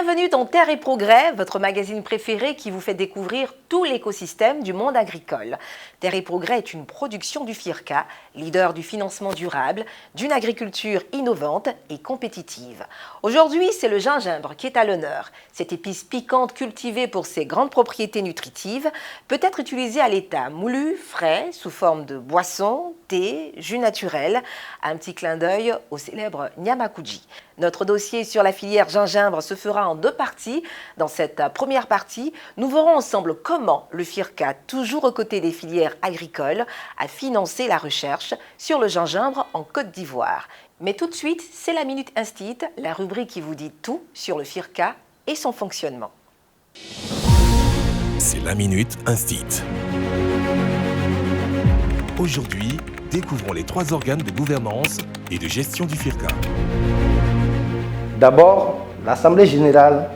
Bienvenue dans Terre et Progrès, votre magazine préféré qui vous fait découvrir tout l'écosystème du monde agricole. Terre et Progrès est une production du FIRCA, leader du financement durable, d'une agriculture innovante et compétitive. Aujourd'hui, c'est le gingembre qui est à l'honneur. Cette épice piquante cultivée pour ses grandes propriétés nutritives peut être utilisée à l'état moulu, frais, sous forme de boisson, thé, jus naturel. Un petit clin d'œil au célèbre Nyamakuji. Notre dossier sur la filière gingembre se fera en deux parties. Dans cette première partie, nous verrons ensemble comment le FIRCA, toujours aux côtés des filières agricoles, a financé la recherche sur le gingembre en Côte d'Ivoire. Mais tout de suite, c'est la Minute Instit, la rubrique qui vous dit tout sur le FIRCA et son fonctionnement. C'est la Minute Instit. Aujourd'hui, découvrons les 3 organes de gouvernance et de gestion du FIRCA. D'abord, l'Assemblée générale,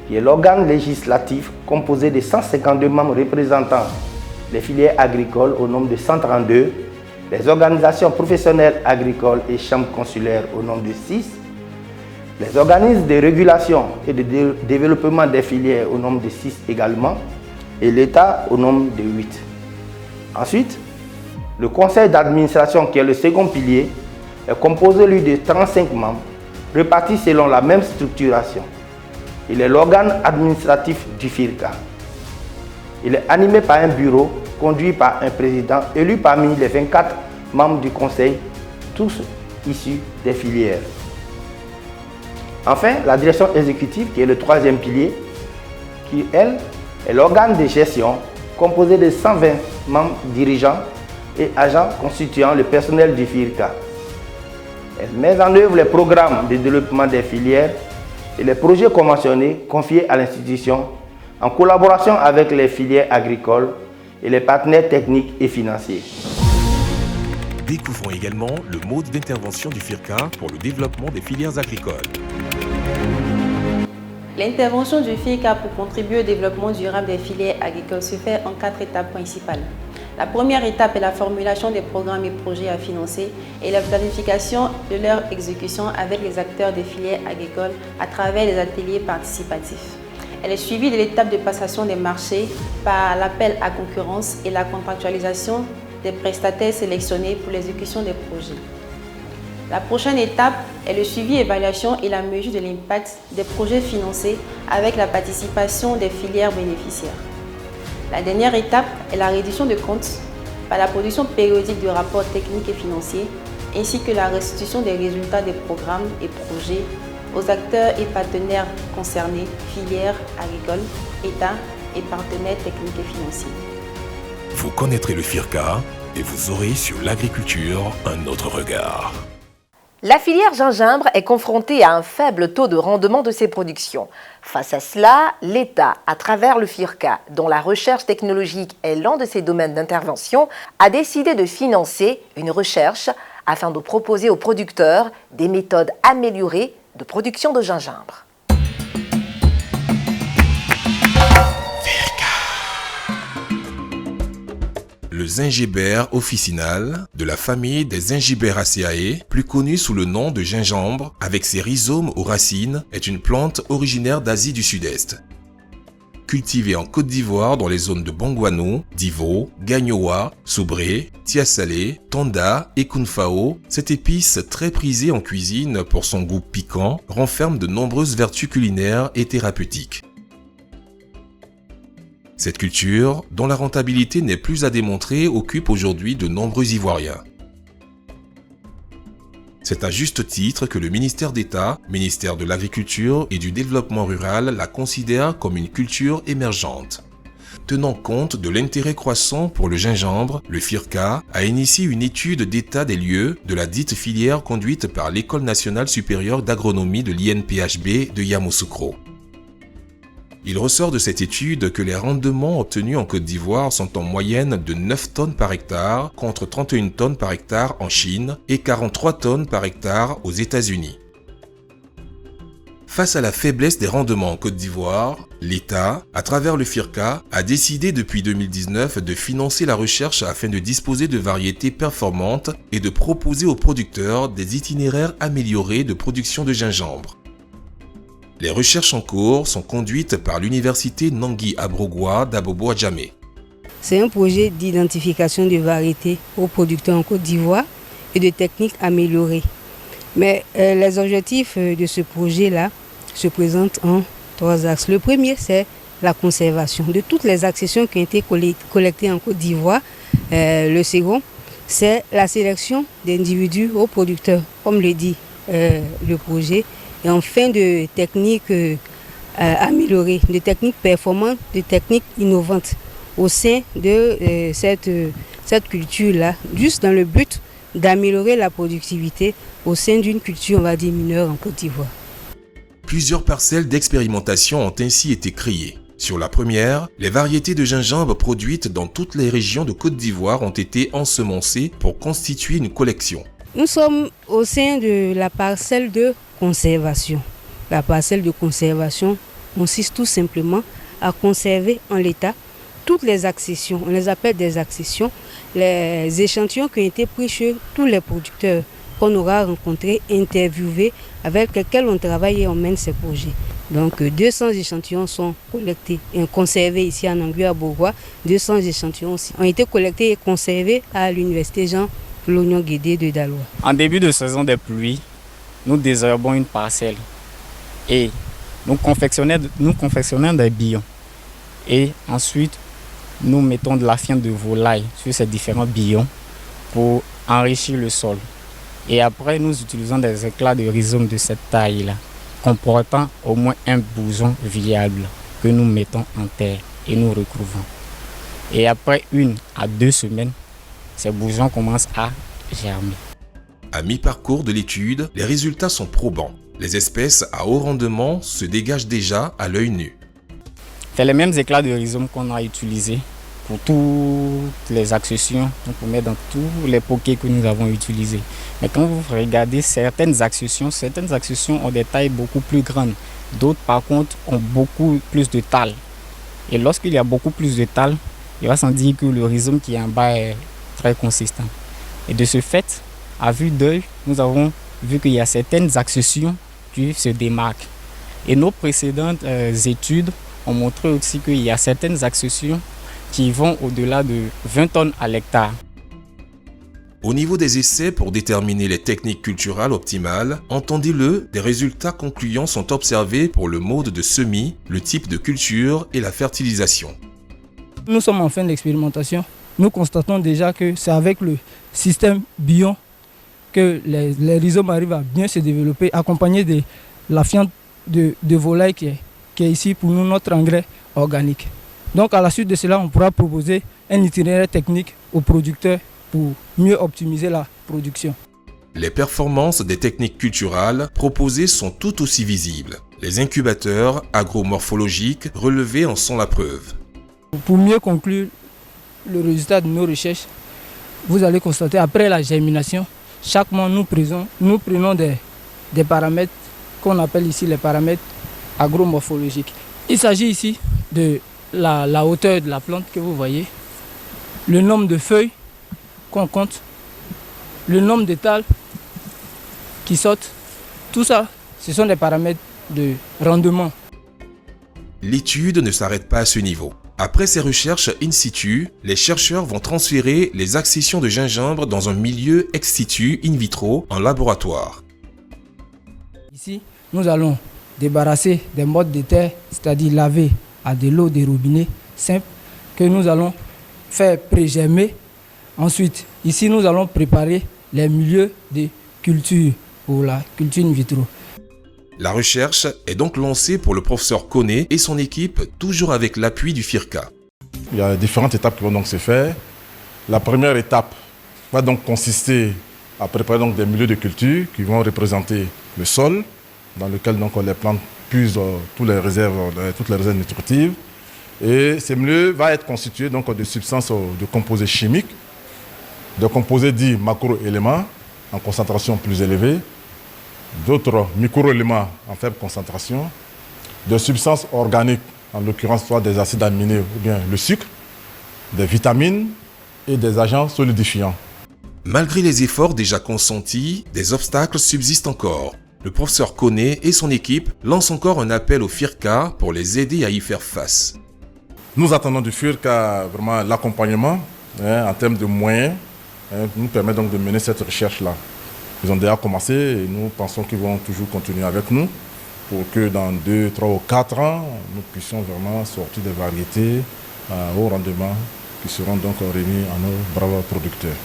qui est l'organe législatif composé de 152 membres représentant les filières agricoles au nombre de 132, les organisations professionnelles agricoles et chambres consulaires au nombre de 6, les organismes de régulation et de développement des filières au nombre de 6 également, et l'État au nombre de 8. Ensuite, le conseil d'administration, qui est le second pilier, est composé lui de 35 membres, répartis selon la même structuration. Il est l'organe administratif du FIRCA. Il est animé par un bureau conduit par un président élu parmi les 24 membres du conseil, tous issus des filières. Enfin, la direction exécutive, qui est le troisième pilier, qui, elle, est l'organe de gestion composé de 120 membres dirigeants et agents constituant le personnel du FIRCA. Elle met en œuvre les programmes de développement des filières et les projets conventionnés confiés à l'institution en collaboration avec les filières agricoles et les partenaires techniques et financiers. Découvrons également le mode d'intervention du FIRCA pour le développement des filières agricoles. L'intervention du FIRCA pour contribuer au développement durable des filières agricoles se fait en 4 étapes principales. La première étape est la formulation des programmes et projets à financer et la planification de leur exécution avec les acteurs des filières agricoles à travers les ateliers participatifs. Elle est suivie de l'étape de passation des marchés par l'appel à concurrence et la contractualisation des prestataires sélectionnés pour l'exécution des projets. La prochaine étape est le suivi, évaluation et la mesure de l'impact des projets financés avec la participation des filières bénéficiaires. La dernière étape est la reddition de comptes par la production périodique de rapports techniques et financiers ainsi que la restitution des résultats des programmes et projets aux acteurs et partenaires concernés, filières agricoles, État et partenaires techniques et financiers. Vous connaîtrez le FIRCA et vous aurez sur l'agriculture un autre regard. La filière gingembre est confrontée à un faible taux de rendement de ses productions. Face à cela, l'État, à travers le FIRCA, dont la recherche technologique est l'un de ses domaines d'intervention, a décidé de financer une recherche afin de proposer aux producteurs des méthodes améliorées de production de gingembre. Le gingiber officinal, de la famille des Zingiberaceae, plus connu sous le nom de gingembre, avec ses rhizomes aux racines, est une plante originaire d'Asie du Sud-Est. Cultivée en Côte d'Ivoire dans les zones de Bongouano, Divo, Gagnoa, Soubré, Tiasalé, Tanda et Kounfao, cette épice très prisée en cuisine pour son goût piquant renferme de nombreuses vertus culinaires et thérapeutiques. Cette culture, dont la rentabilité n'est plus à démontrer, occupe aujourd'hui de nombreux Ivoiriens. C'est à juste titre que le ministère d'État, ministère de l'Agriculture et du Développement rural la considère comme une culture émergente. Tenant compte de l'intérêt croissant pour le gingembre, le FIRCA a initié une étude d'état des lieux de la dite filière conduite par l'École nationale supérieure d'agronomie de l'INPHB de Yamoussoukro. Il ressort de cette étude que les rendements obtenus en Côte d'Ivoire sont en moyenne de 9 tonnes par hectare contre 31 tonnes par hectare en Chine et 43 tonnes par hectare aux États-Unis. Face à la faiblesse des rendements en Côte d'Ivoire, l'État, à travers le FIRCA, a décidé depuis 2019 de financer la recherche afin de disposer de variétés performantes et de proposer aux producteurs des itinéraires améliorés de production de gingembre. Les recherches en cours sont conduites par l'université Nangui Abrogwa d'Abobo-Adjamé. C'est un projet d'identification de variétés aux producteurs en Côte d'Ivoire et de techniques améliorées. Mais les objectifs de ce projet-là se présentent en 3 axes. Le premier, c'est la conservation de toutes les accessions qui ont été collectées en Côte d'Ivoire. Le second, c'est la sélection d'individus aux producteurs, comme le dit le projet, et enfin de techniques améliorées, de techniques performantes, de techniques innovantes au sein de cette culture-là, juste dans le but d'améliorer la productivité au sein d'une culture, on va dire, mineure en Côte d'Ivoire. Plusieurs parcelles d'expérimentation ont ainsi été créées. Sur la première, les variétés de gingembre produites dans toutes les régions de Côte d'Ivoire ont été ensemencées pour constituer une collection. Nous sommes au sein de la parcelle de conservation. La parcelle de conservation consiste tout simplement à conserver en l'état toutes les accessions, on les appelle des accessions, les échantillons qui ont été pris chez tous les producteurs qu'on aura rencontrés, interviewés, avec lesquels on travaille et on mène ces projets. Donc 200 échantillons sont collectés et conservés ici à Nangui Abrogwa. 200 échantillons aussi ont été collectés et conservés à l'université Jean Lognon Guédé de Daloa. En début de saison des pluies, nous désherbons une parcelle et nous confectionnons des billons. Et ensuite, nous mettons de la fiente de volaille sur ces différents billons pour enrichir le sol. Et après, nous utilisons des éclats de rhizome de cette taille-là, comportant au moins un bourgeon viable que nous mettons en terre et nous recouvrons. Et après 1 à 2 semaines, ces bourgeons commencent à germer. À mi-parcours de l'étude, les résultats sont probants. Les espèces à haut rendement se dégagent déjà à l'œil nu. C'est les mêmes éclats de rhizome qu'on a utilisés pour toutes les accessions, pour mettre dans tous les poquets que nous avons utilisés. Mais quand vous regardez certaines accessions ont des tailles beaucoup plus grandes. D'autres, par contre, ont beaucoup plus de talles. Et lorsqu'il y a beaucoup plus de talles, il va sans dire que le rhizome qui est en bas est très consistant. Et de ce fait, à vue d'œil, nous avons vu qu'il y a certaines accessions qui se démarquent. Et nos précédentes études ont montré aussi qu'il y a certaines accessions qui vont au-delà de 20 tonnes à l'hectare. Au niveau des essais pour déterminer les techniques culturales optimales, entendez-le, des résultats concluants sont observés pour le mode de semis, le type de culture et la fertilisation. Nous sommes en fin d'expérimentation. Nous constatons déjà que c'est avec le système Bion que les rhizomes arrivent à bien se développer, accompagné de la fiente de volaille qui est ici pour nous notre engrais organique. Donc à la suite de cela, on pourra proposer un itinéraire technique aux producteurs pour mieux optimiser la production. Les performances des techniques culturales proposées sont tout aussi visibles. Les incubateurs agromorphologiques relevés en sont la preuve. Pour mieux conclure le résultat de nos recherches, vous allez constater après la germination, chaque mois nous prenons des paramètres qu'on appelle ici les paramètres agromorphologiques. Il s'agit ici de la hauteur de la plante que vous voyez, le nombre de feuilles qu'on compte, le nombre d'étals qui sortent. Tout ça, ce sont des paramètres de rendement. L'étude ne s'arrête pas à ce niveau. Après ces recherches in situ, les chercheurs vont transférer les accessions de gingembre dans un milieu ex situ in vitro en laboratoire. Ici, nous allons débarrasser des mottes de terre, c'est-à-dire laver à de l'eau des robinets simples que nous allons faire pré-germer. Ensuite, ici, nous allons préparer les milieux de culture pour la culture in vitro. La recherche est donc lancée pour le professeur Koné et son équipe, toujours avec l'appui du FIRCA. Il y a différentes étapes qui vont donc se faire. La première étape va donc consister à préparer donc des milieux de culture qui vont représenter le sol, dans lequel donc les plantes puisent toutes les réserves nutritives. Et ces milieux vont être constitués donc de substances, de composés chimiques, de composés dits macro-éléments en concentration plus élevée, d'autres micro-éléments en faible concentration, de substances organiques, en l'occurrence soit des acides aminés ou bien le sucre, des vitamines et des agents solidifiants. Malgré les efforts déjà consentis, des obstacles subsistent encore. Le professeur Koné et son équipe lancent encore un appel au FIRCA pour les aider à y faire face. Nous attendons du FIRCA vraiment l'accompagnement en termes de moyens nous permet donc de mener cette recherche-là. Ils ont déjà commencé et nous pensons qu'ils vont toujours continuer avec nous pour que dans 2, 3 ou 4 ans, nous puissions vraiment sortir des variétés à haut rendement qui seront donc remis à nos braves producteurs.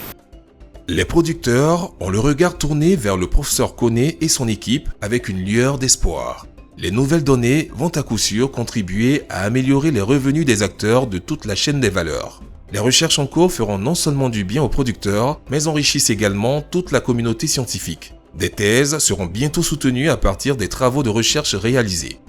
Les producteurs ont le regard tourné vers le professeur Koné et son équipe avec une lueur d'espoir. Les nouvelles données vont à coup sûr contribuer à améliorer les revenus des acteurs de toute la chaîne des valeurs. Les recherches en cours feront non seulement du bien aux producteurs, mais enrichissent également toute la communauté scientifique. Des thèses seront bientôt soutenues à partir des travaux de recherche réalisés.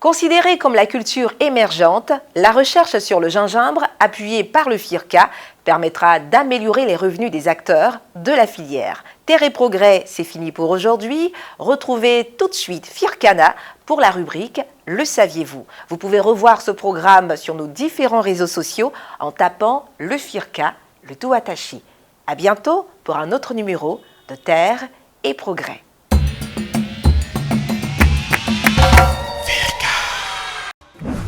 Considérée comme la culture émergente, la recherche sur le gingembre, appuyée par le FIRCA, permettra d'améliorer les revenus des acteurs de la filière. Terre et Progrès, c'est fini pour aujourd'hui. Retrouvez tout de suite Fircana pour la rubrique « Le saviez-vous ». Vous pouvez revoir ce programme sur nos différents réseaux sociaux en tapant le FIRCA, le tout attaché. À bientôt pour un autre numéro de Terre et Progrès.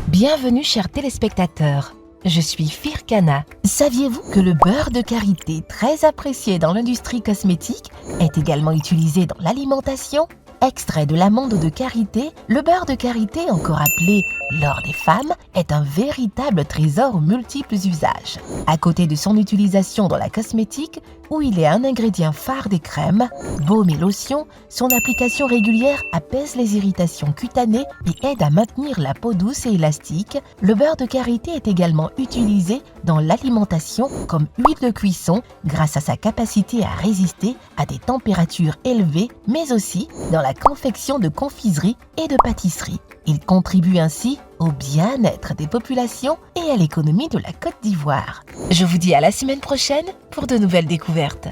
Bienvenue chers téléspectateurs, je suis Fircana. Saviez-vous que le beurre de karité, très apprécié dans l'industrie cosmétique, est également utilisé dans l'alimentation ? Extrait de l'amande de karité, le beurre de karité, encore appelé l'or des femmes, est un véritable trésor aux multiples usages. À côté de son utilisation dans la cosmétique, où il est un ingrédient phare des crèmes, baumes et lotions, son application régulière apaise les irritations cutanées et aide à maintenir la peau douce et élastique. Le beurre de karité est également utilisé dans l'alimentation comme huile de cuisson grâce à sa capacité à résister à des températures élevées, mais aussi dans la confection de confiseries et de pâtisseries. Il contribue ainsi au bien-être des populations et à l'économie de la Côte d'Ivoire. Je vous dis à la semaine prochaine pour de nouvelles découvertes.